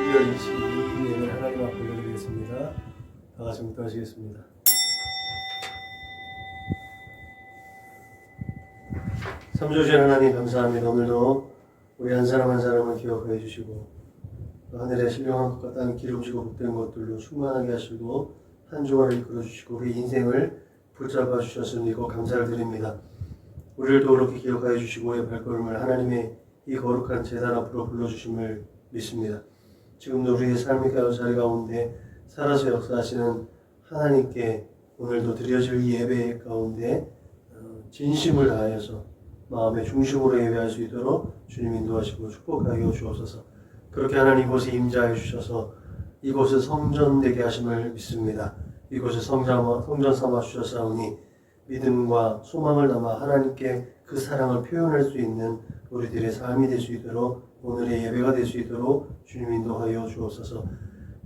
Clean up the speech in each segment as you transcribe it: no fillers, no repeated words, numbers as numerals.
12월 22일 예배를 하나님 앞에 올려드리겠습니다. 다 같이 묵도하시겠습니다. 삼조신 하나님 감사합니다. 오늘도 우리 한 사람 한 사람을 기억하여 주시고 하늘의 신령한 것과 땅 기름지고 복된 것들로 충만하게 하시고 한 주간을 이끌어 주시고 우리 인생을 붙잡아 주셨으니 이거 감사를 드립니다. 우리를 또 그렇게 기억하여 주시고 우리의 발걸음을 하나님의 이 거룩한 제단 앞으로 불러주심을 믿습니다. 지금도 우리의 삶의 자리 가운데 살아서 역사하시는 하나님께 오늘도 드려질 예배 가운데 진심을 다하여서 마음의 중심으로 예배할 수 있도록 주님 인도하시고 축복하여 주옵소서. 그렇게 하나님 이곳에 임재하여 주셔서 이곳을 성전 되게 하심을 믿습니다. 이곳을 성전 삼아 주셨사오니 믿음과 소망을 담아 하나님께 그 사랑을 표현할 수 있는 우리들의 삶이 될 수 있도록 오늘의 예배가 될 수 있도록 주님 인도하여 주옵소서.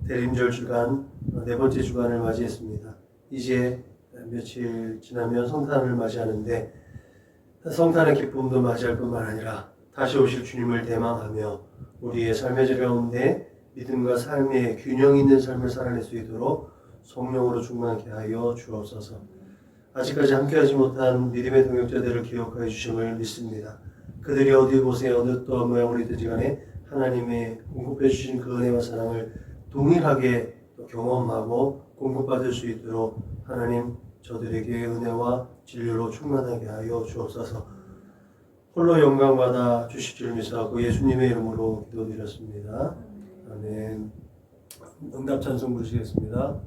대림절 주간 네 번째 주간을 맞이했습니다. 이제 며칠 지나면 성탄을 맞이하는데 성탄의 기쁨도 맞이할 뿐만 아니라 다시 오실 주님을 대망하며 우리의 삶의 질 가운데 믿음과 삶의 균형 있는 삶을 살아낼 수 있도록 성령으로 충만케 하여 주옵소서. 아직까지 함께하지 못한 믿음의 동역자들을 기억하여 주심을 믿습니다. 그들이 어디 곳에 어느 또 모양으로든지 간에 하나님의 공급해 주신 그 은혜와 사랑을 동일하게 경험하고 공급받을 수 있도록 하나님 저들에게 은혜와 진리로 충만하게 하여 주옵소서. 홀로 영광받아 주실 줄 믿사하고 예수님의 이름으로 기도드렸습니다. 아멘. 응답 찬송 부르시겠습니다.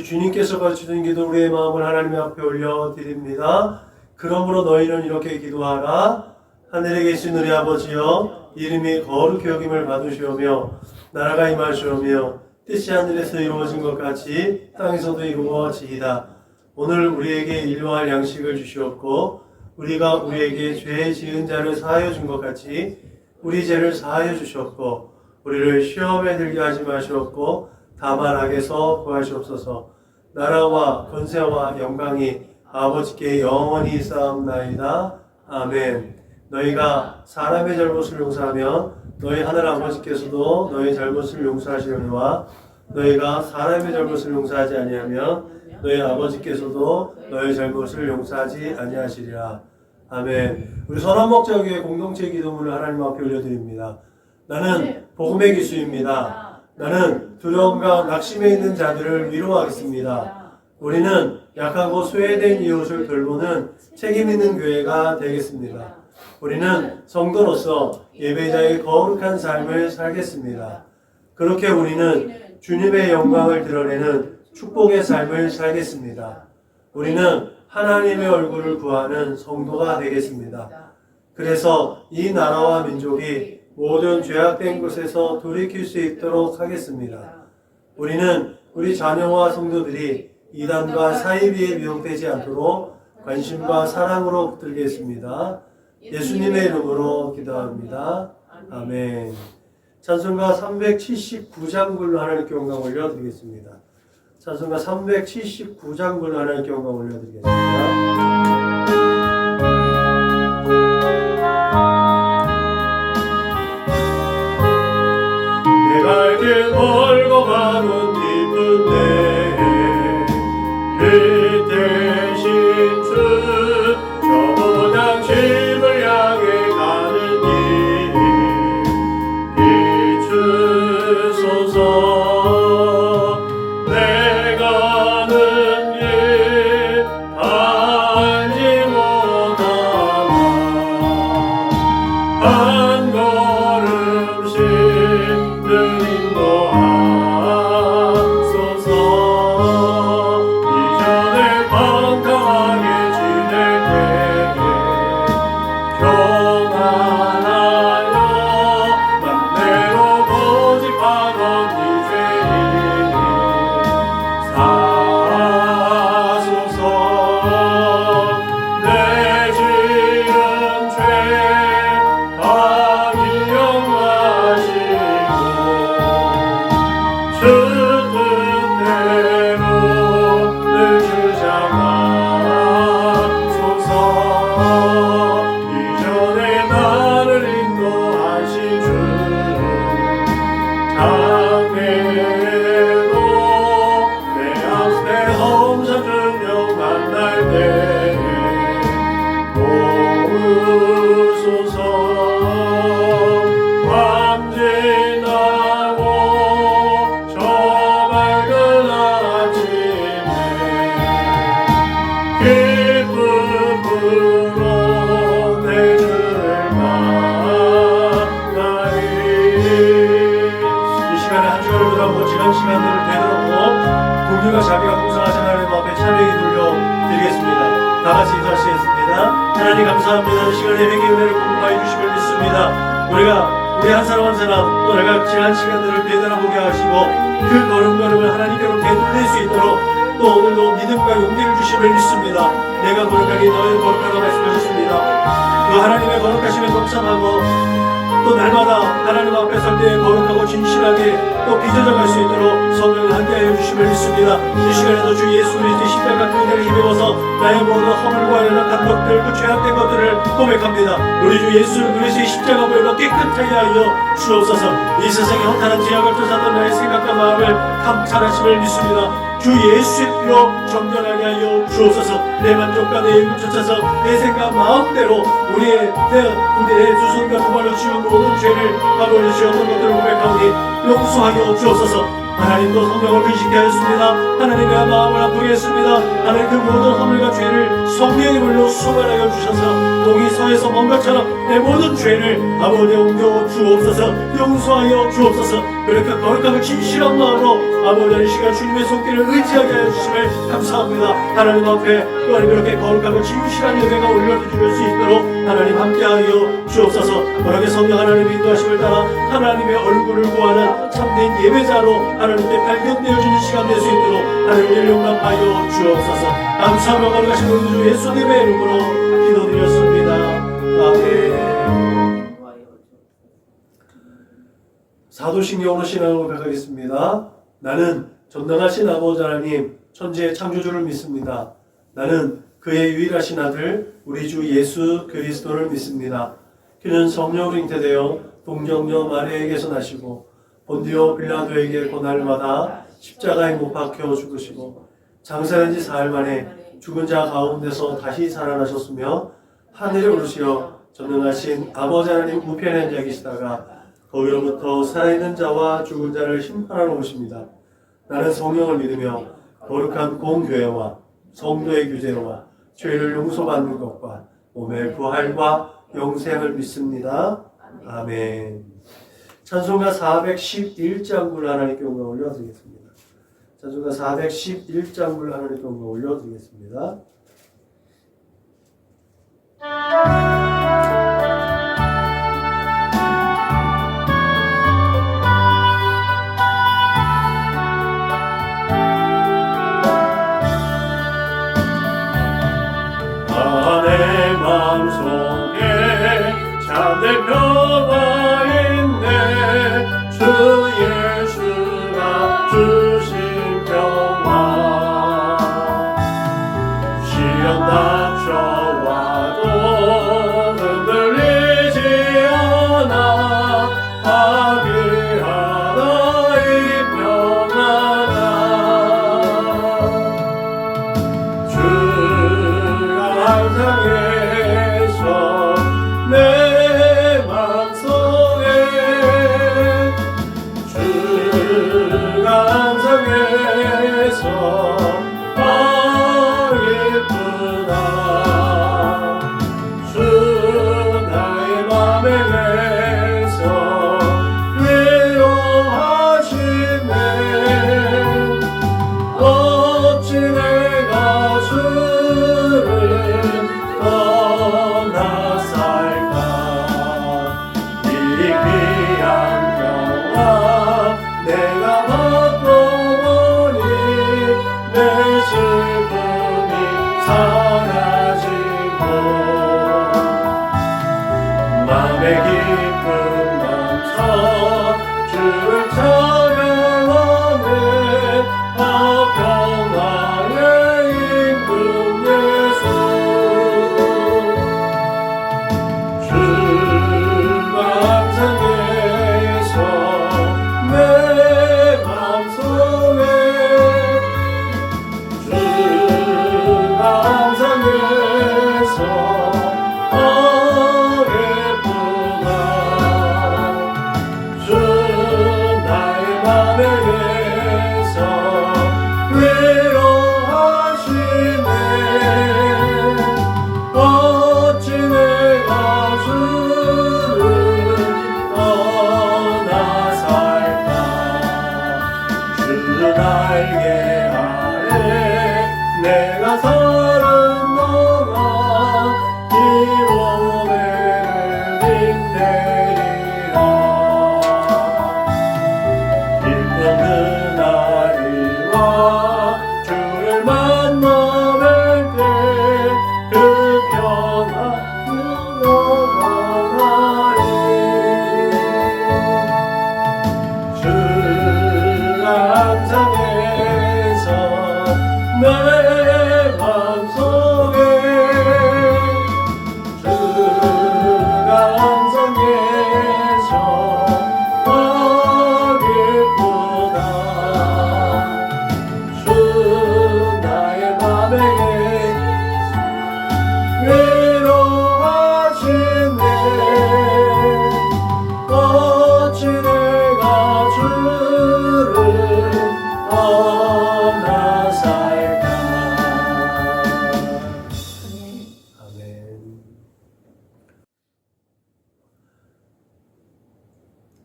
주님께서 가르치는 기도 우리의 마음을 하나님 앞에 올려드립니다. 그러므로 너희는 이렇게 기도하라. 하늘에 계신 우리 아버지여 이름이 거룩히 여김을 받으시오며 나라가 임하시오며 뜻이 하늘에서 이루어진 것 같이 땅에서도 이루어지이다. 오늘 우리에게 일용할 양식을 주시옵고 우리가 우리에게 죄 지은 자를 사하여 준 것 같이 우리 죄를 사하여 주시옵고 우리를 시험에 들게 하지 마시옵고 다만 악에서 구하시옵소서. 나라와 권세와 영광이 아버지께 영원히 쌓옵나이다. 아멘. 너희가 사람의 잘못을 용서하면 너희 하늘 아버지께서도 너희 잘못을 용서하시려니와 너희가 사람의 잘못을 용서하지 아니하면 너희 아버지께서도 너희 잘못을 용서하지 아니하시리라. 아멘. 우리 선한목자교회 공동체 기도문을 하나님 앞에 올려드립니다. 나는 복음의 기수입니다. 나는 두려움과 낙심에 있는 자들을 위로하겠습니다. 우리는 약하고 소외된 이웃을 돌보는 책임 있는 교회가 되겠습니다. 우리는 성도로서 예배자의 거룩한 삶을 살겠습니다. 그렇게 우리는 주님의 영광을 드러내는 축복의 삶을 살겠습니다. 우리는 하나님의 얼굴을 구하는 성도가 되겠습니다. 그래서 이 나라와 민족이 모든 죄악된 곳에서 돌이킬 수 있도록 하겠습니다. 우리는 우리 자녀와 성도들이 이단과 사이비에 미혹되지 않도록 관심과 사랑으로 붙들겠습니다. 예수님의 이름으로 기도합니다. 아멘. 찬송가 379장 굴로 하나님께 영광 올려드리겠습니다. 찬송가 379장 굴로 하나님께 영광 올려드리겠습니다. 다 같이 기도하시겠습니다. 하나님 감사합니다. 이 시간에 회개 은혜를 공부해 주심을 믿습니다. 우리가 우리 한 사람 한 사람 또 내가 지난 시간들을 되돌아보게 하시고 그 걸음걸음을 하나님께로 되돌릴 수 있도록 또 오늘도 믿음과 용기를 주심을 믿습니다. 내가 거룩하니 너희는 거룩하다 말씀하셨습니다. 그 하나님의 거룩하심에 동참하고 또 날마다 하나님 앞에 설 때 거룩하고 진실하게 또 빚어져갈 수 있도록 성령이 함께하여 주심을 믿습니다. 이 시간에도 주 예수 그리스도의 십자가 그 은혜를 힘입어서 나의 모든 허물과 연약한 것들 그 죄악된 것들을 고백합니다. 우리 주 예수 그리스도의 십자가 보혈로 깨끗하게 하여 주옵소서. 이 세상에 허탄한 죄악을 쫓았던 나의 생각과 마음을 감찰하심을 믿습니다. 주 예수의 피로 정결하게 하여 주옵소서. 내 만족과 내 욕을 쫓아서 내 생각 마음대로 우리의 두 손과 두 발로 지은 모든 죄를 아버지 지었던 것들을 고백하오니 용서하여 주옵소서. 하나님도 성령을 근식케 하였습니다. 하나님의 마음을 아프게 했습니다. 하나님 그 모든 허물과 죄를 성령의 물로 수발하여 주셔서 동이 서에서 먼 것처럼 내 모든 죄를 아버지 옮겨 주옵소서. 용서하여 주옵소서. 그렇게 거룩하고 진실한 마음으로 아버지 이 시간 주님의 손길을 의지하게 하여 주심을 감사합니다. 하나님 앞에 또한 그렇게 거룩하고 진실한 예배가 올려드릴 수 있도록 하나님 함께하여 주옵소서. 그렇게 성령 하나님의 인도하심을 따라 하나님의 얼굴을 구하는 참된 예배자로 하나님께 발견되어지는 시간 될 수 있도록 하나님의 용납하여 주옵소서. 감사하며 거룩하신 우리 주 예수님의 이름으로 기도드렸습니다. 아멘. 사도신경으로 신앙을 고백하겠습니다. 나는 전능하신 아버지 하나님 천지의 창조주를 믿습니다. 나는 그의 유일하신 아들 우리 주 예수 그리스도를 믿습니다. 그는 성령으로 잉태되어 동정녀 마리아에게서 나시고 본디오 빌라도에게 고난을 받아 십자가에 못 박혀 죽으시고 장사된 지 사흘 만에 죽은 자 가운데서 다시 살아나셨으며 하늘에 오르시어 전능하신 아버지 하나님 우편에 앉아 계시다가 거기로부터 살아있는 자와 죽은 자를 심판하러 오십니다. 나는 성령을 믿으며 거룩한 공교회와 성도의 규제와 죄를 용서받는 것과 몸의 부활과 영생을 믿습니다. 아멘. 찬송가 411장 굴 하나님께 영광 올려드리겠습니다. 찬송가 411장 굴 하나님께 영광 올려드리겠습니다. 내 마음속에 참된 평화 있네 주 예수가 주신 평화 시련 닥쳐와도 흔들리지 않아 파괴하다 이 평화가 세상에서 내 맘속에 주가 항상에서 예쁘다 주 나의 맘에서 위로하시네 어찌 내가 주를 떠나 살까 이 귀한 평화 내가 받고 보니 내 슬픔이 사라지고 맘에 깊은 맘서 주를 찬양하네 평화의 임금 예수 주가 항상에서 내 맘속에 주가 항상에서 예쁘다 주 나의 맘에서 위로하시네 어찌 내가 주를 떠나 살까 주 날개 아래 내가 사는 놈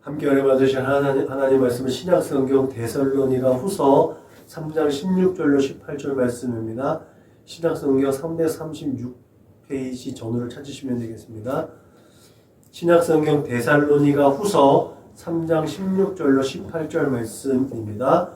함께 은혜 받으실 하나님 말씀은 신약성경 데살로니가 후서 3장 16절로 18절 말씀입니다. 신약성경 336페이지 전후를 찾으시면 되겠습니다. 신약성경 데살로니가 후서 3장 16절로 18절 말씀입니다.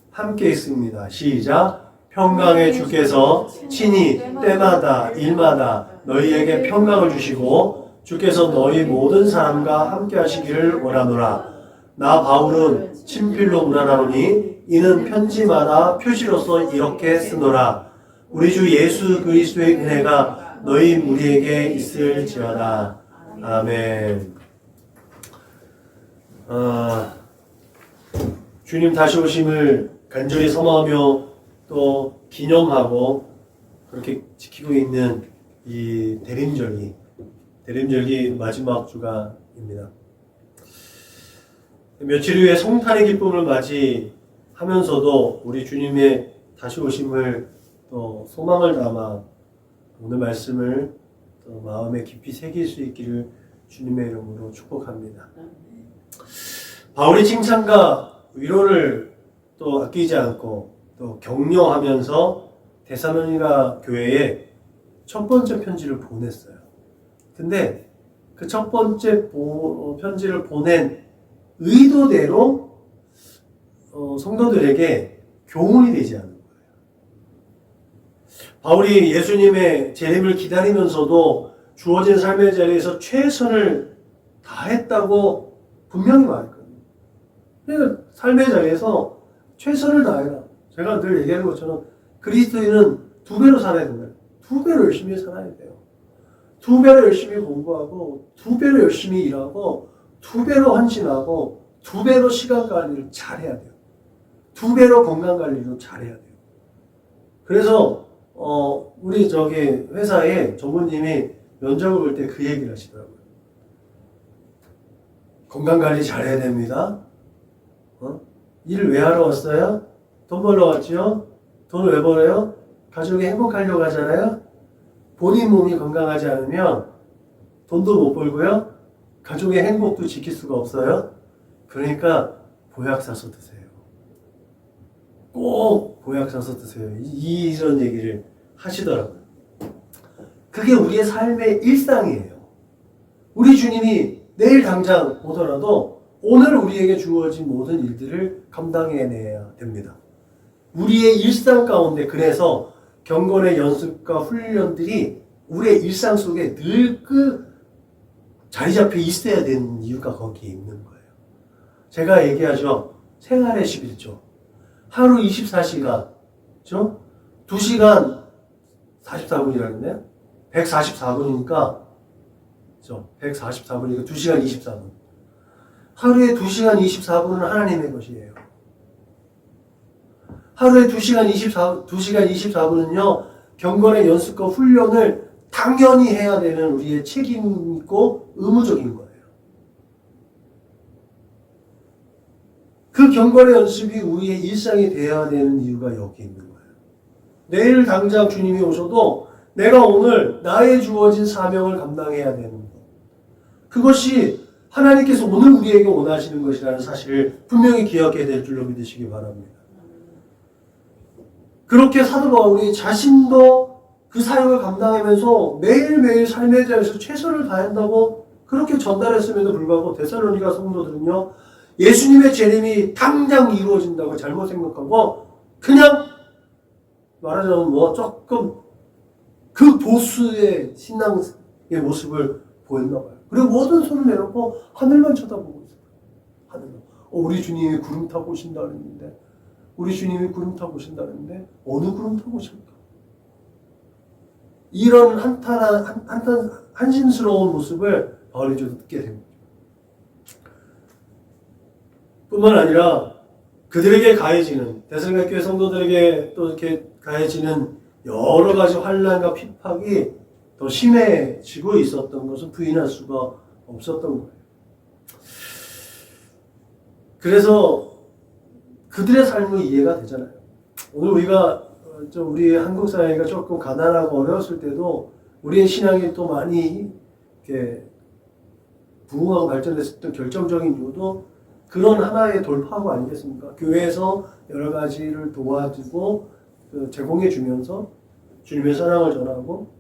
함께 있습니다. 시작. 평강의 주께서 친히 때마다 일마다 너희에게 평강을 주시고 주께서 너희 모든 사람과 함께 하시기를 원하노라. 나 바울은 친필로 문안하노니 이는 편지마다 표시로서 이렇게 쓰노라. 우리 주 예수 그리스도의 은혜가 너희 무리에게 있을지어다. 아멘. 주님 다시 오심을 간절히 소망하며 또 기념하고 그렇게 지키고 있는 이 대림절기 마지막 주간입니다. 며칠 후에 성탄의 기쁨을 맞이하면서도 우리 주님의 다시 오심을 또 소망을 담아 오늘 말씀을 또 마음에 깊이 새길 수 있기를 주님의 이름으로 축복합니다. 바울이 칭찬과 위로를 또 아끼지 않고 또 격려하면서 데살로니가 교회에 첫 번째 편지를 보냈어요. 근데 그 첫 번째 편지를 보낸 의도대로 성도들에게 교훈이 되지 않는 거예요. 바울이 예수님의 재림을 기다리면서도 주어진 삶의 자리에서 최선을 다했다고 분명히 말했거든요. 그러니까 삶의 자리에서 최선을 다해라. 제가 늘 얘기하는 것처럼 그리스도인은 두 배로 살아야 된다. 두 배로 열심히 살아야 돼요. 두 배로 열심히 공부하고, 두 배로 열심히 일하고, 두 배로 헌신하고, 두 배로 시간 관리를 잘해야 돼요. 두 배로 건강 관리를 잘해야 돼요. 그래서 우리 회사에 전무님이 면접을 볼 때 그 얘기를 하시더라고요. 건강 관리 잘해야 됩니다. 일을 왜 하러 왔어요? 돈 벌러 왔지요? 돈을 왜 벌어요? 가족이 행복하려고 하잖아요. 본인 몸이 건강하지 않으면 돈도 못 벌고요. 가족의 행복도 지킬 수가 없어요. 그러니까 보약 사서 드세요. 꼭 보약 사서 드세요. 이런 얘기를 하시더라고요. 그게 우리의 삶의 일상이에요. 우리 주님이 내일 당장 오더라도 오늘 우리에게 주어진 모든 일들을 감당해내야 됩니다. 우리의 일상 가운데 그래서 경건의 연습과 훈련들이 우리의 일상 속에 늘 자리 잡혀 있어야 되는 이유가 거기에 있는 거예요. 제가 얘기하죠. 생활의 11조. 하루 24시간, 그죠? 2시간 44분이라는데요? 144분이니까, 그죠? 144분이니까 2시간 24분. 하루에 2시간 24분은 하나님의 것이에요. 하루에 2시간 24분은요, 경건의 연습과 훈련을 당연히 해야 되는 우리의 책임 있고 의무적인 거예요. 그 경건의 연습이 우리의 일상이 되어야 되는 이유가 여기 있는 거예요. 내일 당장 주님이 오셔도 내가 오늘 나의 주어진 사명을 감당해야 되는 것. 그것이 하나님께서 오늘 우리에게 원하시는 것이라는 사실을 분명히 기억해야 될 줄로 믿으시기 바랍니다. 그렇게 사도 바울이 자신도 그 사역을 감당하면서 매일매일 삶의 자리에서 최선을 다한다고 그렇게 전달했음에도 불구하고 데살로니가 성도들은요, 예수님의 재림이 당장 이루어진다고 잘못 생각하고 그냥 말하자면 조금 그 보수의 신앙의 모습을 보였나 봐요. 그리고 모든 손을 내놓고 하늘만 쳐다보고 있어요. 하늘만. 우리 주님이 구름 타고 오신다 그랬는데, 우리 주님이 구름 타고 오신다 그랬는데 어느 구름 타고 오실까? 이런 한심스러운 모습을 바울이 좀 듣게 됩니다. 뿐만 아니라 그들에게 가해지는, 데살로니가 교회 성도들에게 또 이렇게 가해지는 여러 가지 환난과 핍박이 더 심해지고 있었던 것은 부인할 수가 없었던 거예요. 그래서 그들의 삶은 이해가 되잖아요. 오늘 우리 한국 사회가 조금 가난하고 어려웠을 때도 우리의 신앙이 또 많이 이렇게 부흥하고 발전했었던 결정적인 이유도 그런 하나의 돌파구 아니겠습니까? 교회에서 여러 가지를 도와주고 제공해 주면서 주님의 사랑을 전하고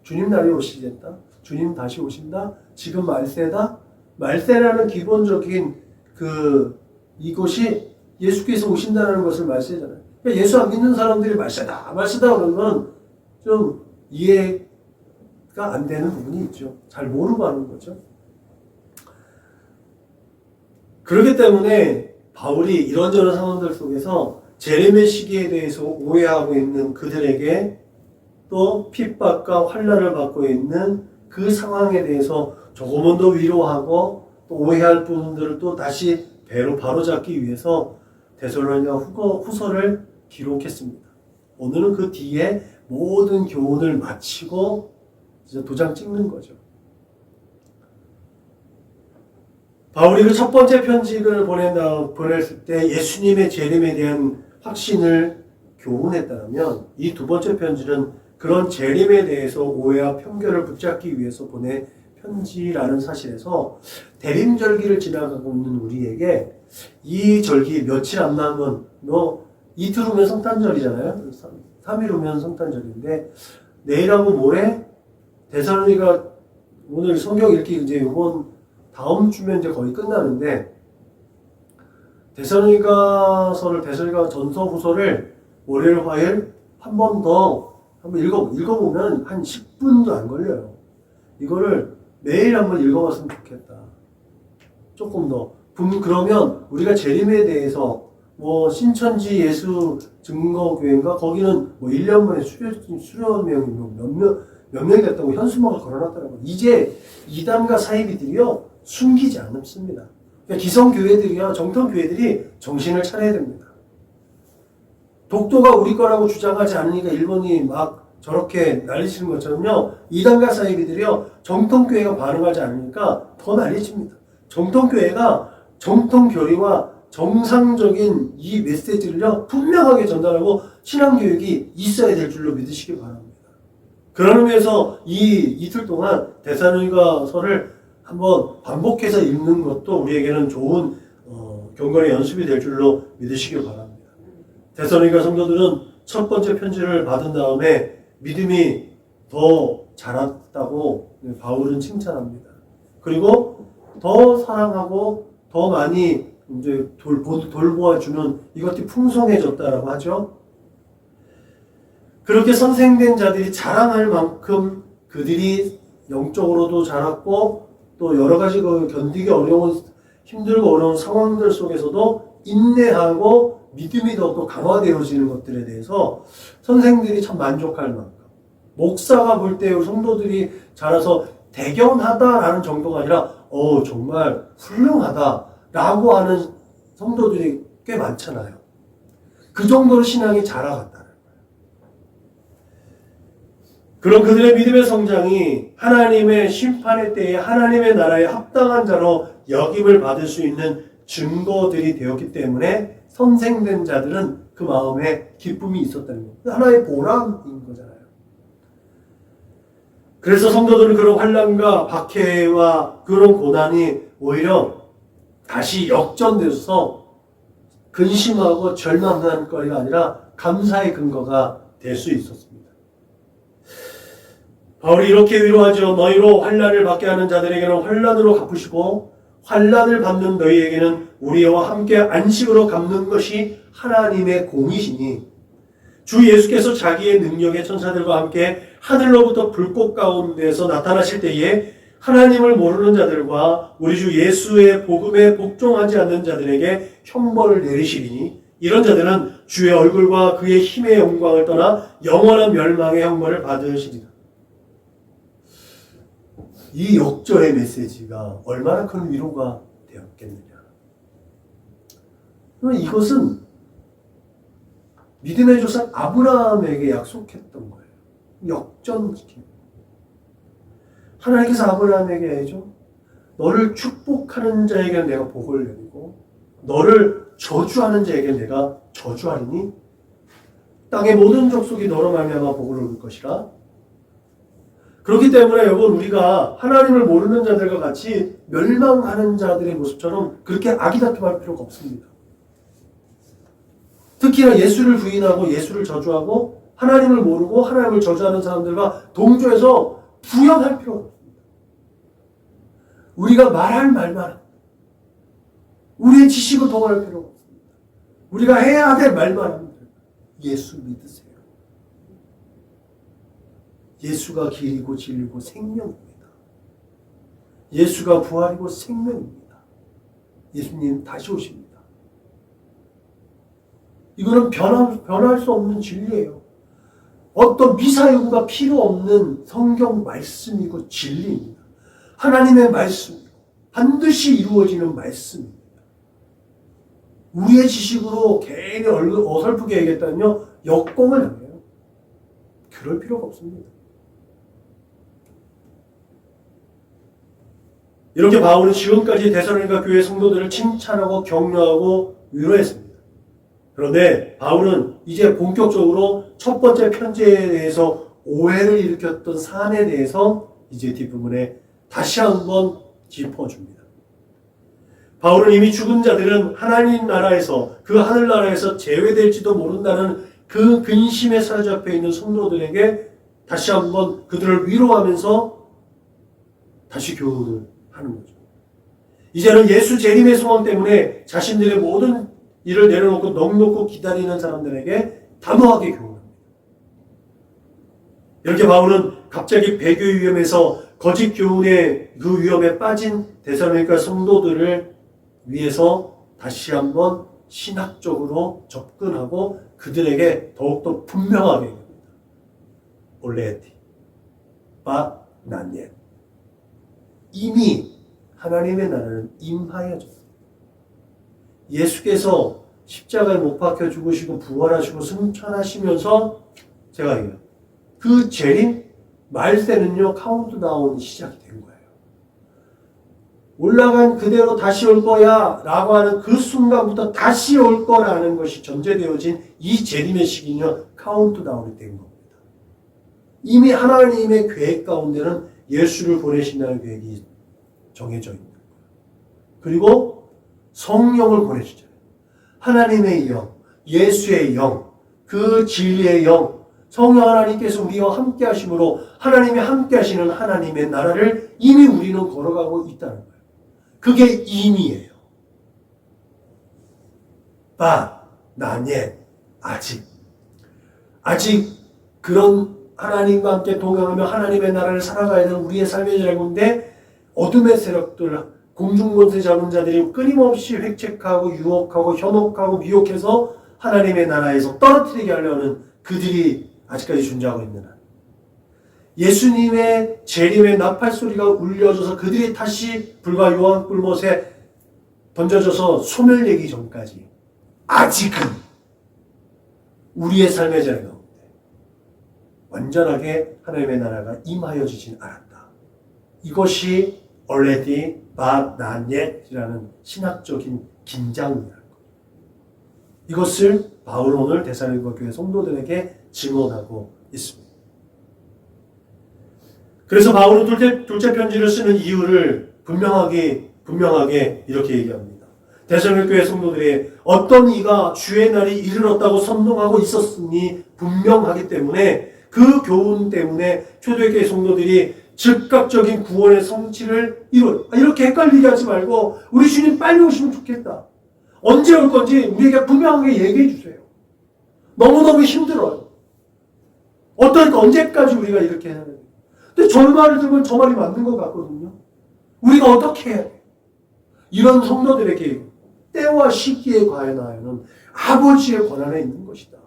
주님 날이 오시겠다. 주님 다시 오신다. 지금 말세다. 말세라는 기본적인 이것이 예수께서 오신다는 것을 말세잖아요. 그러니까 예수 안 믿는 사람들이 말세다 그러면 좀 이해가 안 되는 부분이 있죠. 잘 모르고 하는 거죠. 그렇기 때문에 바울이 이런저런 상황들 속에서 재림의 시기에 대해서 오해하고 있는 그들에게 또 핍박과 환난을 받고 있는 그 상황에 대해서 조금은 더 위로하고 또 오해할 부분들을 또 다시 바로잡기 위해서 데살로니가 후서를 기록했습니다. 오늘은 그 뒤에 모든 교훈을 마치고 이제 도장 찍는 거죠. 바울이 그 첫 번째 편지를 보냈을 때 예수님의 재림에 대한 확신을 교훈했다면 이 두 번째 편지는 그런 재림에 대해서 오해와 편견을 붙잡기 위해서 보낸 편지라는 사실에서 대림절기를 지나가고 있는 우리에게 이 절기 며칠 안 남은 이틀 후면 성탄절이잖아요. 3일 후면 성탄절인데 내일하고 모레 데살로니가 오늘 성경 읽기 이제 이번 다음 주면 이제 거의 끝나는데 데살로니가 전서 후서를 월요일 화요일 한 번 더 한번 읽어보면 한 10분도 안 걸려요. 이거를 매일 한번 읽어봤으면 좋겠다. 조금 더. 그러면 우리가 재림에 대해서 신천지 예수 증거교회인가 거기는 1년 만에 수료명이 몇 명이 됐다고 현수막을 걸어놨더라고요. 이제 이단과 사이비들이요 숨기지 않습니다. 그러니까 기성교회들이요 정통교회들이 정신을 차려야 됩니다. 독도가 우리 거라고 주장하지 않으니까 일본이 막 저렇게 난리치는 것처럼요 이단과 사이비들이요 정통교회가 반응하지 않으니까 더 난리칩니다. 정통교회가 정통교리와 정상적인 이 메시지를요 분명하게 전달하고 신앙교육이 있어야 될 줄로 믿으시기 바랍니다. 그런 의미에서 이틀 동안 데살로니가서를 한번 반복해서 읽는 것도 우리에게는 좋은 경건의 연습이 될 줄로 믿으시기 바랍니다. 데살로니가 성도들은 첫 번째 편지를 받은 다음에 믿음이 더 자랐다고 바울은 칭찬합니다. 그리고 더 사랑하고 더 많이 이제 돌보아주는 이것이 풍성해졌다라고 하죠. 그렇게 선생된 자들이 자랑할 만큼 그들이 영적으로도 자랐고 또 여러 가지 견디기 힘들고 어려운 상황들 속에서도 인내하고 믿음이 더욱더 강화되어지는 것들에 대해서 선생들이 참 만족할 만큼 목사가 볼 때 성도들이 자라서 대견하다라는 정도가 아니라 정말 훌륭하다라고 하는 성도들이 꽤 많잖아요. 그 정도로 신앙이 자라갔다는 거예요. 그런 그들의 믿음의 성장이 하나님의 심판의 때에 하나님의 나라에 합당한 자로 여김을 받을 수 있는 증거들이 되었기 때문에 선생된 자들은 그 마음에 기쁨이 있었다는 거예요. 하나의 보람인 거잖아요. 그래서 성도들은 그런 환난과 박해와 그런 고난이 오히려 다시 역전돼서 근심하고 절망한 거리가 아니라 감사의 근거가 될 수 있었습니다. 바울이 이렇게 위로하죠. 너희로 환난을 받게 하는 자들에게는 환난으로 갚으시고 환난을 받는 너희에게는 우리와 함께 안식으로 갚는 것이 하나님의 공이시니 주 예수께서 자기의 능력의 천사들과 함께 하늘로부터 불꽃 가운데서 나타나실 때에 하나님을 모르는 자들과 우리 주 예수의 복음에 복종하지 않는 자들에게 형벌을 내리시리니 이런 자들은 주의 얼굴과 그의 힘의 영광을 떠나 영원한 멸망의 형벌을 받으시리라. 이 역절의 메시지가 얼마나 큰 위로가 되었겠느냐. 그러면 이것은 믿음의 조상 아브라함에게 약속했던 거예요. 역전시키는. 하나님께서 아브라함에게 해죠. 너를 축복하는 자에게 내가 복을 내리고 너를 저주하는 자에게 내가 저주하리니 땅의 모든 족속이 너로 말미암아 복을 얻을 것이라. 그렇기 때문에 여러분 우리가 하나님을 모르는 자들과 같이 멸망하는 자들의 모습처럼 그렇게 악의다툼할 필요가 없습니다. 특히나 예수를 부인하고 예수를 저주하고 하나님을 모르고 하나님을 저주하는 사람들과 동조해서 부연할 필요가 없습니다. 우리가 말할 말만 우리의 지식을 동원할 필요가 없습니다. 우리가 해야 될 말만 하면 돼요. 예수 믿으세요. 예수가 길이고 진리고 생명입니다. 예수가 부활이고 생명입니다. 예수님 다시 오십니다. 이거는 변할 수 없는 진리예요. 어떤 미사용가 필요 없는 성경 말씀이고 진리입니다. 하나님의 말씀이고 반드시 이루어지는 말씀입니다. 우리의 지식으로 괜히 어설프게 얘기했다면요, 역공을 당해요. 그럴 필요가 없습니다. 이렇게 바울은 지금까지 데살로니가 교회 성도들을 칭찬하고 격려하고 위로했습니다. 그런데 바울은 이제 본격적으로 첫 번째 편지에 대해서 오해를 일으켰던 사안에 대해서 이제 뒷부분에 다시 한번 짚어줍니다. 바울은 이미 죽은 자들은 하나님 나라에서 그 하늘나라에서 제외될지도 모른다는 그 근심에 사로잡혀 있는 성도들에게 다시 한번 그들을 위로하면서 다시 교훈을 하는 거죠. 이제는 예수 재림의 소망 때문에 자신들의 모든 일을 내려놓고 넋놓고 기다리는 사람들에게 단호하게 교훈합니다. 이렇게 바울은 갑자기 배교의 위험에서 거짓 교훈의 그 위험에 빠진 데살로니가 성도들을 위해서 다시 한번 신학적으로 접근하고 그들에게 더욱더 분명하게 얘기합니다. 올레티, 바, 난예. 이미 하나님의 나라는 임하여졌습니다. 예수께서 십자가에 못 박혀 죽으시고 부활하시고 승천하시면서 제가 얘기해요. 그 재림 말세는요 카운트다운이 시작이 된 거예요. 올라간 그대로 다시 올 거야 라고 하는 그 순간부터 다시 올 거라는 것이 전제되어진 이 재림의 시기는요 카운트다운이 된 겁니다. 이미 하나님의 계획 가운데는 예수를 보내신다는 계획이 정해져 있는 거예요. 그리고 성령을 보내주잖아요. 하나님의 영, 예수의 영, 그 진리의 영, 성령 하나님께서 우리와 함께 하심으로 하나님이 함께 하시는 하나님의 나라를 이미 우리는 걸어가고 있다는 거예요. 그게 임이에요. 나예, 아직 그런 하나님과 함께 동행하며 하나님의 나라를 살아가야 되는 우리의 삶의 자리인데 어둠의 세력들, 공중권세 잡은 자들이 끊임없이 획책하고 유혹하고 현혹하고 미혹해서 하나님의 나라에서 떨어뜨리게 하려는 그들이 아직까지 존재하고 있는 한 예수님의 재림의 나팔 소리가 울려져서 그들이 다시 불과 요한 뿔못에 던져져서 소멸되기 전까지 아직은 우리의 삶의 자리 가운데 완전하게 하나님의 나라가 임하여지진 않았다. 이것이 already but not yet이라는 신학적인 긴장이라는 거예요. 이것을 바울은 오늘 데살로니가 교회 성도들에게 증언하고 있습니다. 그래서 바울은 둘째 편지를 쓰는 이유를 분명하게 이렇게 얘기합니다. 데살로니가 교회 성도들이 어떤 이가 주의 날이 이르렀다고 선동하고 있었으니 분명하기 때문에 그 교훈 때문에 초대교회 성도들이 즉각적인 구원의 성취를 이렇게 헷갈리게 하지 말고 우리 주님 빨리 오시면 좋겠다. 언제 올 건지 우리에게 분명하게 얘기해 주세요. 너무너무 힘들어요. 어떨까? 언제까지 우리가 이렇게 해야 돼요? 근데 저 말을 들으면 저 말이 맞는 것 같거든요. 우리가 어떻게 해야 돼요? 이런 성도들에게 때와 시기에 관하여는 아버지의 권한에 있는 것이다.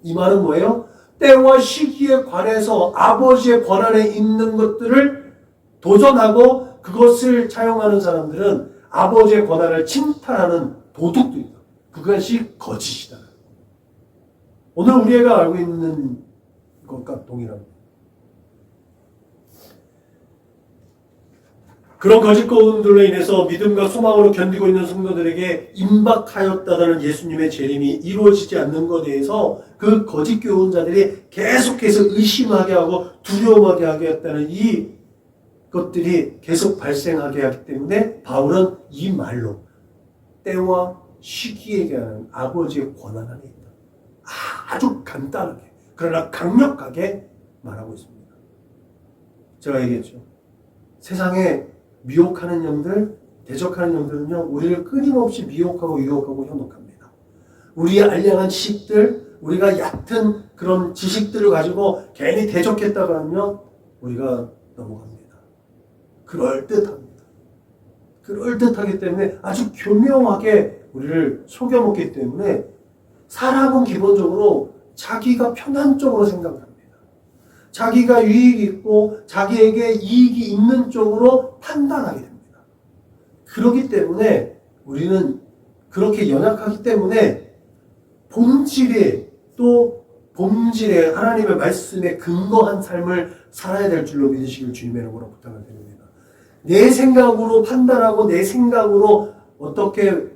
이 말은 뭐예요? 때와 시기에 관해서 아버지의 권한에 있는 것들을 도전하고 그것을 차용하는 사람들은 아버지의 권한을 침탈하는 도둑들이다. 그것이 거짓이다. 오늘 우리가 알고 있는 것과 동일합니다. 그런 거짓 교훈들로 인해서 믿음과 소망으로 견디고 있는 성도들에게 임박하였다는 예수님의 재림이 이루어지지 않는 것에 대해서 그 거짓 교훈자들이 계속해서 의심하게 하고 두려움하게 하게 했다는 이 것들이 계속 발생하게 하기 때문에 바울은 이 말로 때와 시기에 대한 아버지의 권한 안에 있다. 아주 간단하게 그러나 강력하게 말하고 있습니다. 제가 얘기했죠. 세상에 미혹하는 영들, 대적하는 영들은요, 우리를 끊임없이 미혹하고 유혹하고 현혹합니다. 우리의 알량한 지식들, 우리가 얕은 그런 지식들을 가지고 괜히 대적했다고 하면 우리가 넘어갑니다. 그럴듯합니다. 그럴듯하기 때문에 아주 교묘하게 우리를 속여먹기 때문에 사람은 기본적으로 자기가 편한 쪽으로 생각을 합니다. 자기가 유익이 있고 자기에게 이익이 있는 쪽으로 판단하게 됩니다. 그렇기 때문에 우리는 그렇게 연약하기 때문에 본질에 하나님의 말씀에 근거한 삶을 살아야 될 줄로 믿으시길 주님의 이름으로 부탁을 드립니다. 내 생각으로 판단하고 내 생각으로 어떻게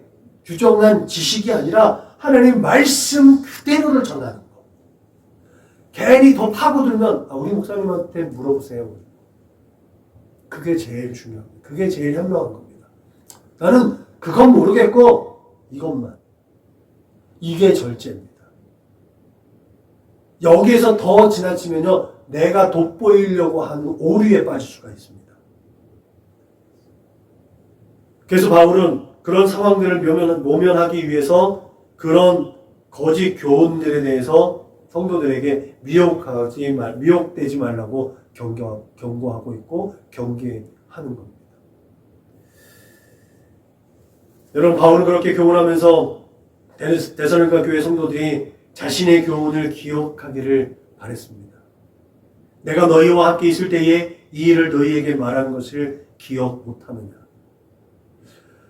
규정한 지식이 아니라 하나님 말씀 그대로를 전하는 것. 괜히 더 파고들면 우리 목사님한테 물어보세요. 그게 제일 중요합니다. 그게 제일 현명한 겁니다. 나는 그건 모르겠고 이것만. 이게 절제입니다. 여기에서 더 지나치면요, 내가 돋보이려고 하는 오류에 빠질 수가 있습니다. 그래서 바울은 그런 상황들을 모면하기 위해서 그런 거짓 교훈들에 대해서 성도들에게 미혹되지 말라고 경고하고 있고 경계하는 겁니다. 여러분, 바울은 그렇게 교훈하면서 데살로니가 교회 성도들이 자신의 교훈을 기억하기를 바랬습니다. 내가 너희와 함께 있을 때에 이 일을 너희에게 말한 것을 기억 못하느냐.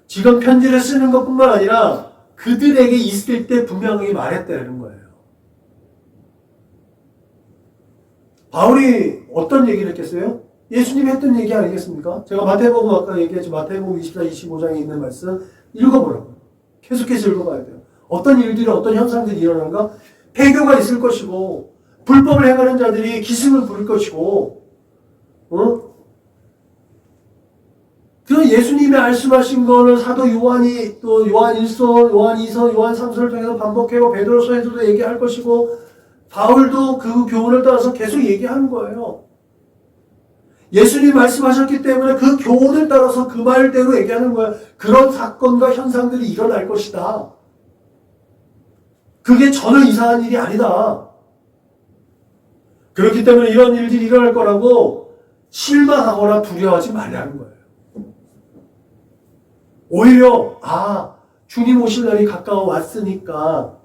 지금 편지를 쓰는 것뿐만 아니라 그들에게 있을 때 분명하게 말했다는 거예요. 바울이 어떤 얘기를 했겠어요? 예수님이 했던 얘기 아니겠습니까? 제가 마태복음 아까 얘기했죠. 마태복음 24, 25장에 있는 말씀 읽어보라고요. 계속해서 읽어봐야 돼요. 어떤 일들이 어떤 현상들이 일어나는가? 폐교가 있을 것이고 불법을 행하는 자들이 기승을 부릴 것이고 그 예수님이 말씀하신 거를 사도 요한이 또 요한 1서, 요한 2서, 요한 3서를 통해서 반복해고 베드로서에서도 얘기할 것이고 바울도 그 교훈을 따라서 계속 얘기하는 거예요. 예수님이 말씀하셨기 때문에 그 교훈을 따라서 그 말대로 얘기하는 거예요. 그런 사건과 현상들이 일어날 것이다. 그게 전혀 이상한 일이 아니다. 그렇기 때문에 이런 일들이 일어날 거라고 실망하거나 두려워하지 말라는 거예요. 오히려 주님 오실 날이 가까워 왔으니까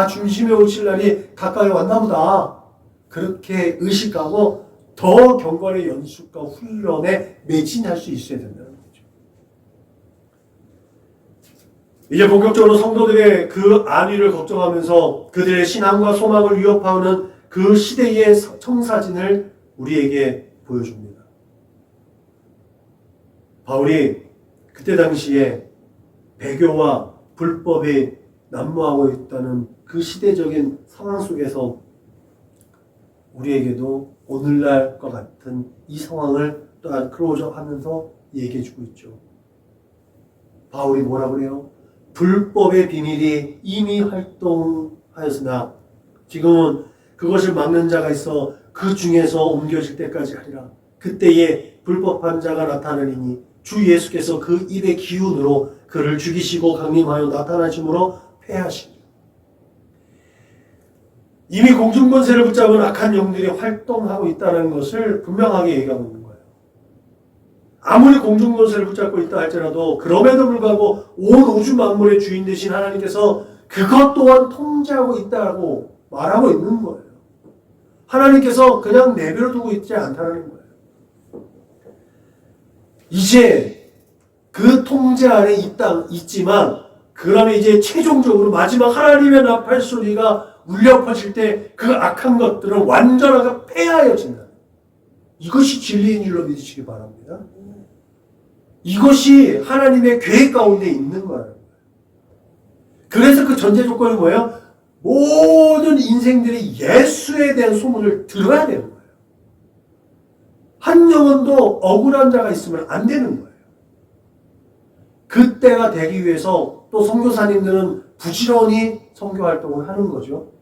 중심에 오실 날이 가까이 왔나 보다. 그렇게 의식하고 더 경건의 연습과 훈련에 매진할 수 있어야 된다는 거죠. 이제 본격적으로 성도들의 그 안위를 걱정하면서 그들의 신앙과 소망을 위협하는 그 시대의 청사진을 우리에게 보여줍니다. 바울이 그때 당시에 배교와 불법이 난무하고 있다는 그 시대적인 상황 속에서 우리에게도 오늘날과 같은 이 상황을 또한 클로즈업하면서 얘기해주고 있죠. 바울이 뭐라 그래요? 불법의 비밀이 이미 활동하였으나 지금은 그것을 막는 자가 있어 그 중에서 옮겨질 때까지 하리라. 그때에 불법한 자가 나타나리니 주 예수께서 그 입의 기운으로 그를 죽이시고 강림하여 나타나심으로 패하시리라. 이미 공중권세를 붙잡은 악한 영들이 활동하고 있다는 것을 분명하게 얘기하고 있는 거예요. 아무리 공중권세를 붙잡고 있다 할지라도 그럼에도 불구하고 온 우주 만물의 주인 되신 하나님께서 그것 또한 통제하고 있다고 말하고 있는 거예요. 하나님께서 그냥 내버려두고 있지 않다는 거예요. 이제 그 통제 안에 있지만 그러면 이제 최종적으로 마지막 하나님의 나팔 소리가 울려 퍼질 때 그 악한 것들은 완전하게 폐하여진다. 이것이 진리인 줄로 믿으시기 바랍니다. 이것이 하나님의 계획 가운데 있는 거예요. 그래서 그 전제 조건이 뭐예요? 모든 인생들이 예수에 대한 소문을 들어야 되는 거예요. 한 영혼도 억울한 자가 있으면 안 되는 거예요. 그때가 되기 위해서 또 선교사님들은 부지런히 선교 활동을 하는 거죠.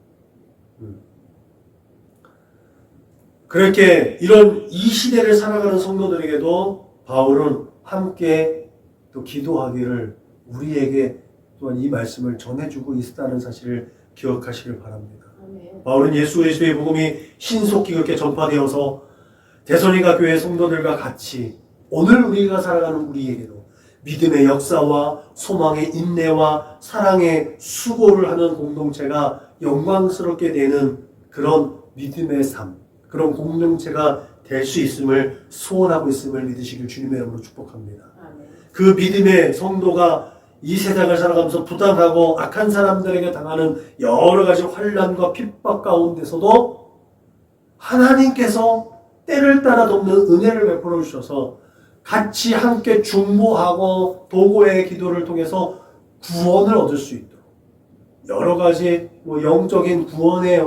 그렇게 이런 이 시대를 살아가는 성도들에게도 바울은 함께 또 기도하기를 우리에게 또한 이 말씀을 전해주고 있다는 사실을 기억하시길 바랍니다. 아멘. 바울은 예수 그리스도의 복음이 신속히 그렇게 전파되어서 데살로니가 교회 성도들과 같이 오늘 우리가 살아가는 우리에게도 믿음의 역사와 소망의 인내와 사랑의 수고를 하는 공동체가 영광스럽게 되는 그런 믿음의 삶, 그런 공동체가 될 수 있음을 소원하고 있음을 믿으시길 주님의 이름으로 축복합니다. 아멘. 그 믿음의 성도가 이 세상을 살아가면서 부당하고 악한 사람들에게 당하는 여러 가지 환난과 핍박 가운데서도 하나님께서 때를 따라 돕는 은혜를 베풀어 주셔서 같이 함께 중보하고 도고의 기도를 통해서 구원을 얻을 수 있도록 여러 가지 영적인 구원을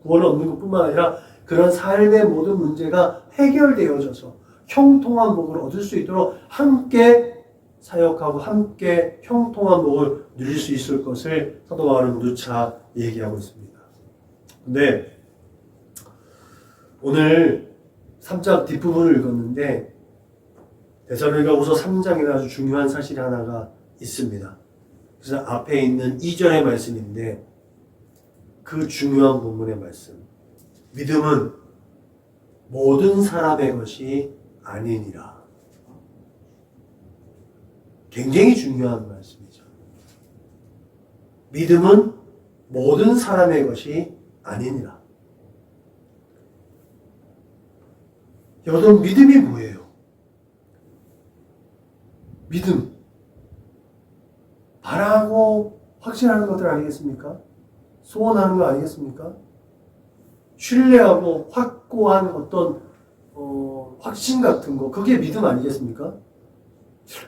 얻는 것뿐만 아니라 그런 삶의 모든 문제가 해결되어져서 형통한 복을 얻을 수 있도록 함께 사역하고 함께 형통한 복을 누릴 수 있을 것을 사도 바울은 누차 얘기하고 있습니다. 근데 오늘 3장 뒷부분을 읽었는데 데살로니가후서 3장에 아주 중요한 사실이 하나가 있습니다. 그래서 앞에 있는 2절의 말씀인데 그 중요한 본문의 말씀, 믿음은 모든 사람의 것이 아니니라. 굉장히 중요한 말씀이죠. 믿음은 모든 사람의 것이 아니니라. 여러분, 믿음이 뭐예요? 믿음. 바라고 확신하는 것들 아니겠습니까? 소원하는 거 아니겠습니까? 신뢰하고 확고한 어떤 확신 같은 거, 그게 믿음 아니겠습니까?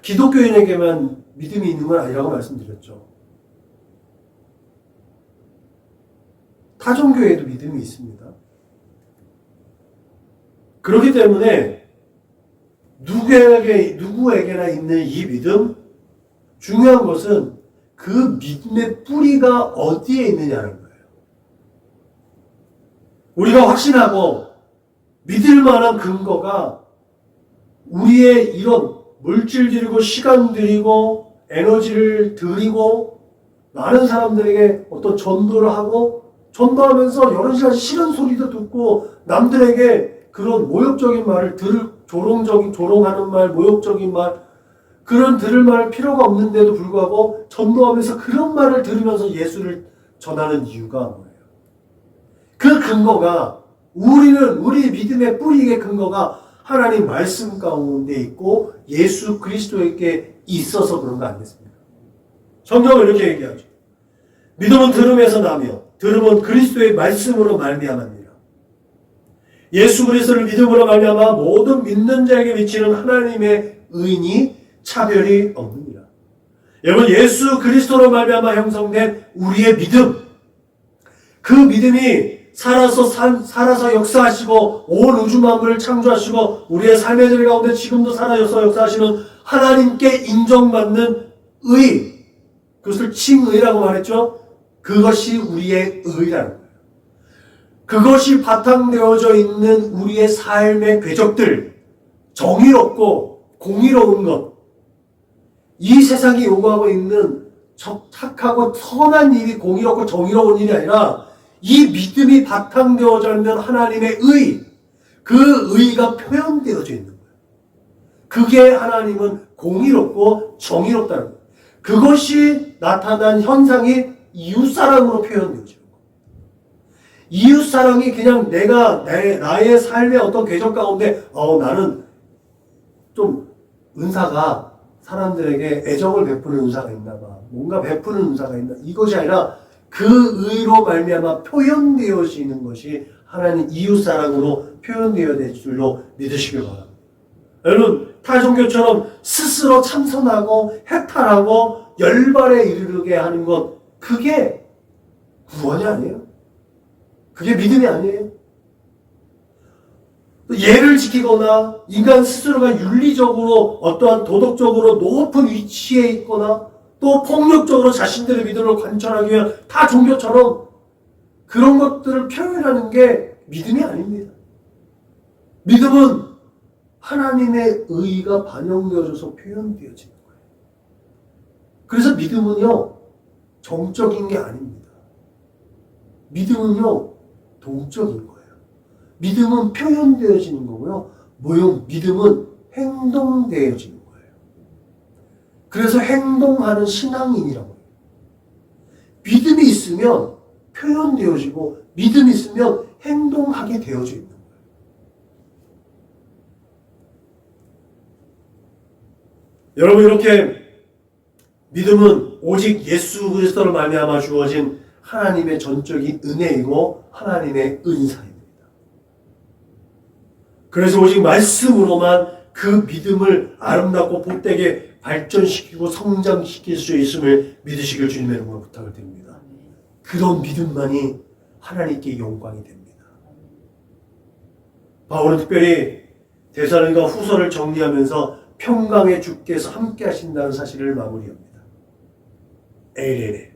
기독교인에게만 믿음이 있는 건 아니라고 말씀드렸죠. 타종교에도 믿음이 있습니다. 그렇기 때문에 누구에게나 있는 이 믿음, 중요한 것은 그 믿음의 뿌리가 어디에 있느냐는 거예요. 우리가 확신하고 믿을 만한 근거가 우리의 이런 물질 들이고 시간 들이고 에너지를 들이고 많은 사람들에게 어떤 전도를 하고 전도하면서 여러 시간 싫은 소리도 듣고 남들에게 그런 모욕적인 말을 조롱하는 말, 모욕적인 말, 그런 들을 말 필요가 없는데도 불구하고 전도하면서 그런 말을 들으면서 예수를 전하는 이유가 뭐예요? 그 근거가 우리 믿음의 뿌리의 근거가 하나님 말씀 가운데 있고 예수 그리스도에게 있어서 그런 거 아니겠습니까? 성경은 이렇게 얘기하죠. 믿음은 들음에서 나며 들음은 그리스도의 말씀으로 말미암았느니라. 예수 그리스도를 믿음으로 말미암아 모든 믿는 자에게 미치는 하나님의 의인이 차별이 없느니라. 여러분, 예수 그리스도로 말미암아 형성된 우리의 믿음, 그 믿음이 살아서 역사하시고 온 우주 만물을 창조하시고 우리의 삶의 질 가운데 지금도 살아서 역사하시는 하나님께 인정받는 의, 그것을 칭의라고 말했죠. 그것이 우리의 의라는 거예요. 그것이 바탕되어져 있는 우리의 삶의 궤적들, 정의롭고 공의로운 것, 이 세상이 요구하고 있는 착하고 선한 일이 공의롭고 정의로운 일이 아니라 이 믿음이 바탕되어져 있는 하나님의 의, 그 의가 표현되어져 있는 거예요. 그게 하나님은 공의롭고 정의롭다는 거예요. 그것이 나타난 현상이 이웃사랑으로 표현되어지는 거예요. 이웃사랑이 그냥 나의 삶의 어떤 궤적 가운데 나는 좀 은사가 사람들에게 애정을 베푸는 은사가 있나 봐. 뭔가 베푸는 은사가 있나. 이것이 아니라 그 의로 말미암아 표현되어지는 것이 하나님 이웃사랑으로 표현되어야 될 줄로 믿으시길 바랍니다. 여러분, 타종교처럼 스스로 참선하고 해탈하고 열반에 이르게 하는 것, 그게 구원이 아니에요. 그게 믿음이 아니에요. 예를 지키거나 인간 스스로가 윤리적으로 어떠한 도덕적으로 높은 위치에 있거나 또 폭력적으로 자신들의 믿음을 관철하기 위한 타 종교처럼 그런 것들을 표현하는 게 믿음이 아닙니다. 믿음은 하나님의 의가 반영되어져서 표현되어지는 거예요. 그래서 믿음은요, 정적인 게 아닙니다. 믿음은요, 동적인 거예요. 믿음은 표현되어지는 거고요. 믿음은 행동되어지는 거예요. 그래서 행동하는 신앙인이라고 해요. 믿음이 있으면 표현되어지고 믿음이 있으면 행동하게 되어져 있는 거예요. 여러분, 이렇게 믿음은 오직 예수 그리스도로 말미암아 주어진 하나님의 전적인 은혜이고 하나님의 은사입니다. 그래서 오직 말씀으로만 그 믿음을 아름답고 복되게 발전시키고 성장시킬 수 있음을 믿으시길 주님의 이름으로 부탁을 드립니다. 그런 믿음만이 하나님께 영광이 됩니다. 바울은 특별히 데살로니가 후서를 정리하면서 평강의 주께서 함께 하신다는 사실을 마무리합니다. 에이레네.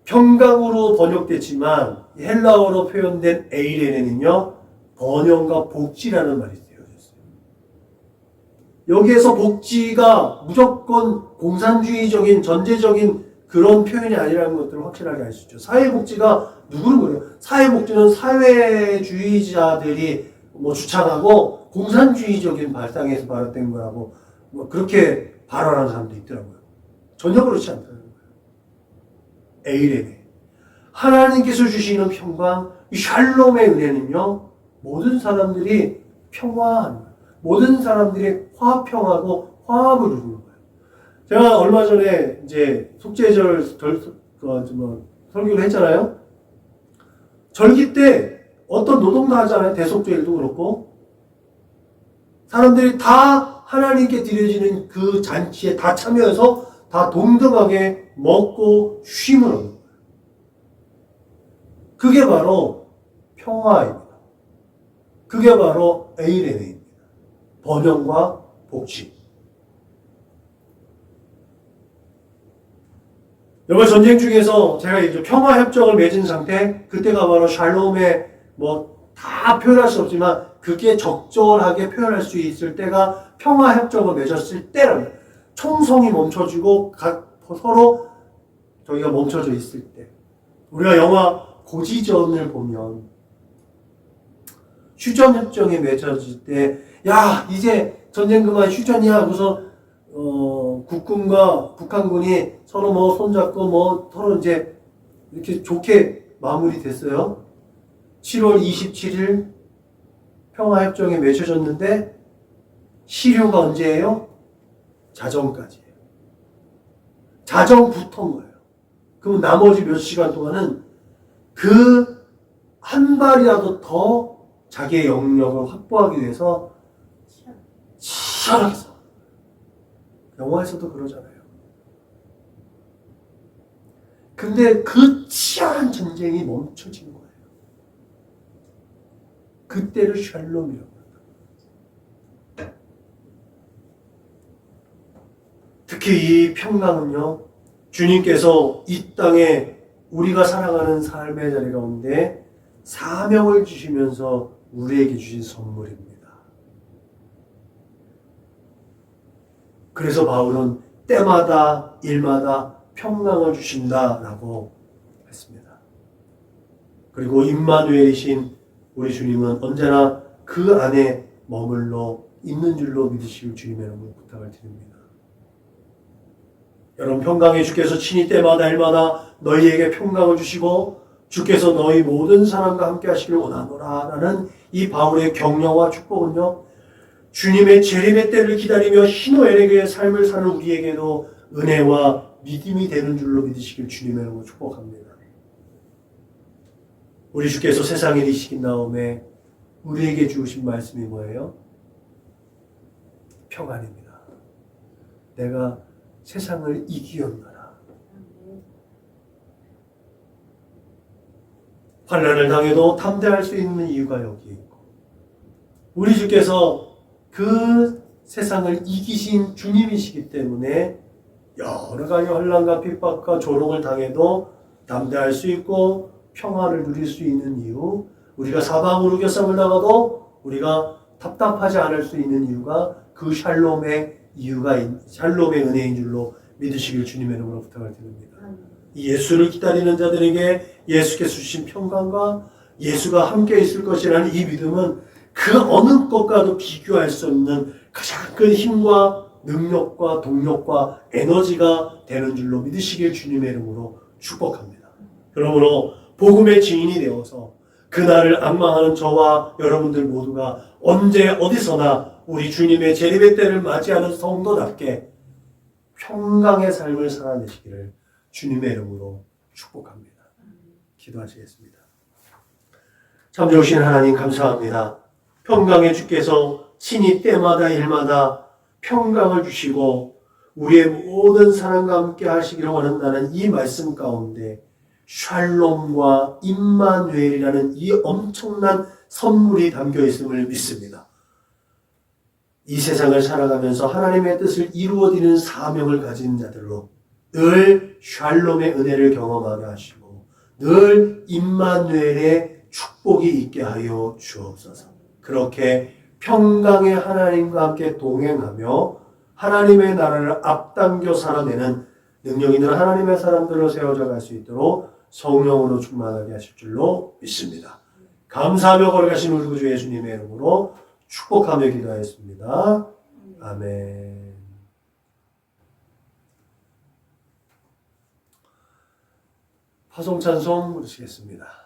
평강으로 번역됐지만 헬라어로 표현된 에이레네는요, 번영과 복지라는 말이 되어졌어요. 여기에서 복지가 무조건 공산주의적인 전제적인 그런 표현이 아니라는 것들을 확실하게 알 수 있죠. 사회복지가 누구는 그래요? 사회복지는 사회주의자들이 주창하고 공산주의적인 발상에서 발효된 거라고 그렇게 발언하는 사람도 있더라고요. 전혀 그렇지 않다는 거예요. 에이레네. 하나님께서 주시는 평강, 이 샬롬의 은혜는요, 모든 사람들이 평화한 거예요. 모든 사람들이 화평하고 화합을 이루는 거예요. 제가 얼마 전에 이제 속죄절 설교를 했잖아요. 절기 때 어떤 노동도 하잖아요. 대속죄일도 그렇고. 사람들이 다 하나님께 드려지는 그 잔치에 다 참여해서 다 동등하게 먹고 쉼을 얻는 거예요. 그게 바로 평화입니다. 그게 바로 에이레네입니다. 번영과 복지. 여러분, 전쟁 중에서 제가 이제 평화협정을 맺은 상태, 그때가 바로 샬롬의 다 표현할 수 없지만 그게 적절하게 표현할 수 있을 때가 평화협정을 맺었을 때랍니다. 총성이 멈춰지고 서로 저희가 멈춰져 있을 때. 우리가 영화 고지전을 보면 휴전협정이 맺어질 때, 야, 이제 전쟁 그만 휴전이야 하고서 국군과 북한군이 서로 손잡고 서로 이제 이렇게 좋게 마무리됐어요. 7월 27일 평화협정이 맺혀졌는데 시효가 언제예요? 자정까지예요. 자정 붙은 거예요. 그럼 나머지 몇 시간 동안은 그 한 발이라도 더 자기의 영역을 확보하기 위해서 치열하게 싸워요. 영화에서도 그러잖아요. 근데 그 치열한 전쟁이 멈춰진 거예요. 그때를 샬롬이라고 합니다. 특히 이 평강은요, 주님께서 이 땅에 우리가 살아가는 삶의 자리 가운데 사명을 주시면서 우리에게 주신 선물입니다. 그래서 바울은 때마다 일마다 평강을 주신다라고 했습니다. 그리고 임마누엘이신 우리 주님은 언제나 그 안에 머물러 있는 줄로 믿으실 주님의 이름으로 부탁을 드립니다. 여러분, 평강의 주께서 친히 때마다 일마다 너희에게 평강을 주시고 주께서 너희 모든 사람과 함께 하시길 원하노라 라는 이 바울의 격려와 축복은요, 주님의 재림의 때를 기다리며 희노애락의 삶을 사는 우리에게도 은혜와 믿음이 되는 줄로 믿으시길 주님의 이름으로 축복합니다. 우리 주께서 세상에 이르시긴 다음에 우리에게 주신 말씀이 뭐예요? 평안입니다. 내가 세상을 이기었노라. 환난을 당해도 담대할 수 있는 이유가 여기에 있고, 우리 주께서 그 세상을 이기신 주님이시기 때문에 여러 가지 환난과 핍박과 조롱을 당해도 담대할 수 있고 평안을 누릴 수 있는 이유, 우리가 사방으로 교sam을 당하도 우리가 답답하지 않을 수 있는 이유가 그 샬롬의 샬롬의 은혜인 줄로 믿으시길 주님의 이름으로 부탁을 드립니다. 이 예수를 기다리는 자들에게 예수께서 주신 평강과 예수가 함께 있을 것이라는 이 믿음은 그 어느 것과도 비교할 수 없는 가장 큰 힘과 능력과 동력과 에너지가 되는 줄로 믿으시길 주님의 이름으로 축복합니다. 그러므로 복음의 증인이 되어서 그날을 앙망하는 저와 여러분들 모두가 언제 어디서나 우리 주님의 재림의 때를 맞이하는 성도답게 평강의 삶을 살아내시기를 주님의 이름으로 축복합니다. 기도하시겠습니다. 참 좋으신 하나님 감사합니다. 평강의 주께서 친히 때마다 일마다 평강을 주시고 우리의 모든 사람과 함께 하시기를 원한다는 이 말씀 가운데 샬롬과 임마누엘이라는 이 엄청난 선물이 담겨 있음을 믿습니다. 이 세상을 살아가면서 하나님의 뜻을 이루어지는 사명을 가진 자들로 늘 샬롬의 은혜를 경험하게 하시고 늘 임마누엘의 축복이 있게 하여 주옵소서. 그렇게 평강의 하나님과 함께 동행하며 하나님의 나라를 앞당겨 살아내는 능력 있는 하나님의 사람들로 세워져 갈 수 있도록 성령으로 충만하게 하실 줄로 믿습니다. 감사하며 걸어가신 우리 구주 예수님의 이름으로 축복하며 기도하였습니다. 아멘. 화성찬송 부르시겠습니다.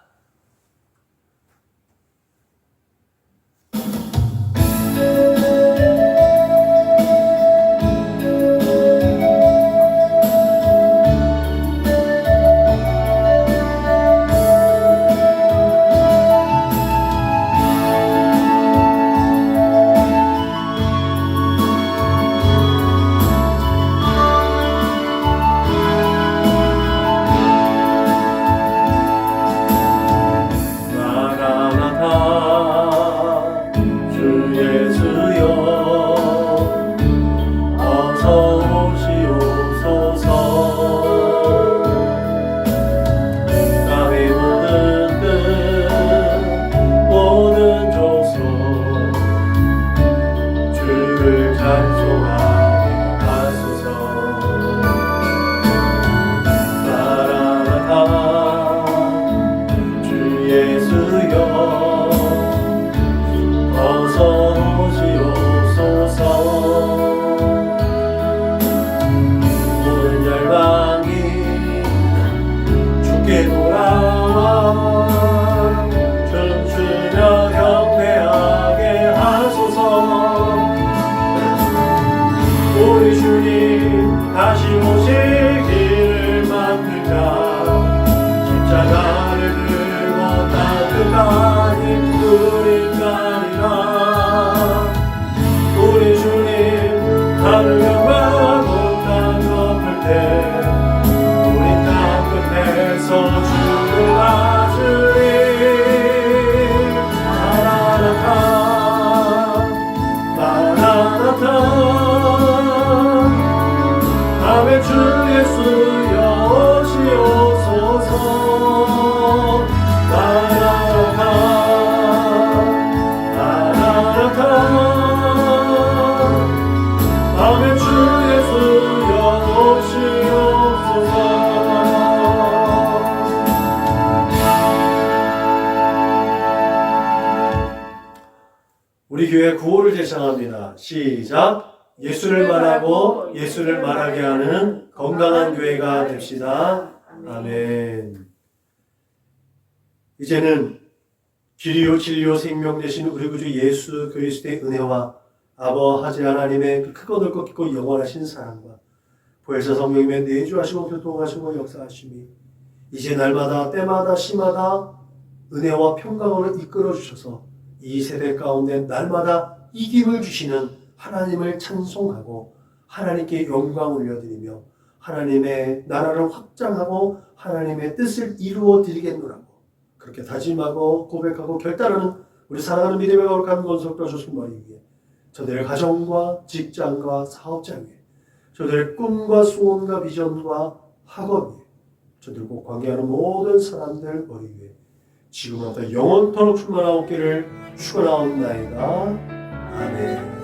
우리 교회 구호를 제창합니다. 시작. 예수를 말하고 예수를 말하게 하는 건강한 교회가 됩시다. 아멘. 이제는 길이요 진리요 생명 되신 우리 구주 예수 그리스도의 은혜와 아버지 하나님의 그 크고 넓고 깊고 영원하신 사랑과 보혜사 성령님의 내주하시고 교통하시고 역사하심이 이제 날마다 때마다 시마다 은혜와 평강으로 이끌어 주셔서 이 세대 가운데 날마다 이김을 주시는 하나님을 찬송하고 하나님께 영광 올려드리며 하나님의 나라를 확장하고 하나님의 뜻을 이루어 드리겠노라고 그렇게 다짐하고 고백하고 결단하는 우리 사랑하는 믿음의 거룩한 권속도 조선 머리 위에 저들의 가정과 직장과 사업장 위에 저들의 꿈과 소원과 비전과 학업 위에 저들과 관계하는 모든 사람들 머리 위에 지금부터 영원토록 충만하옵기를 축원하옵나이다. 아멘.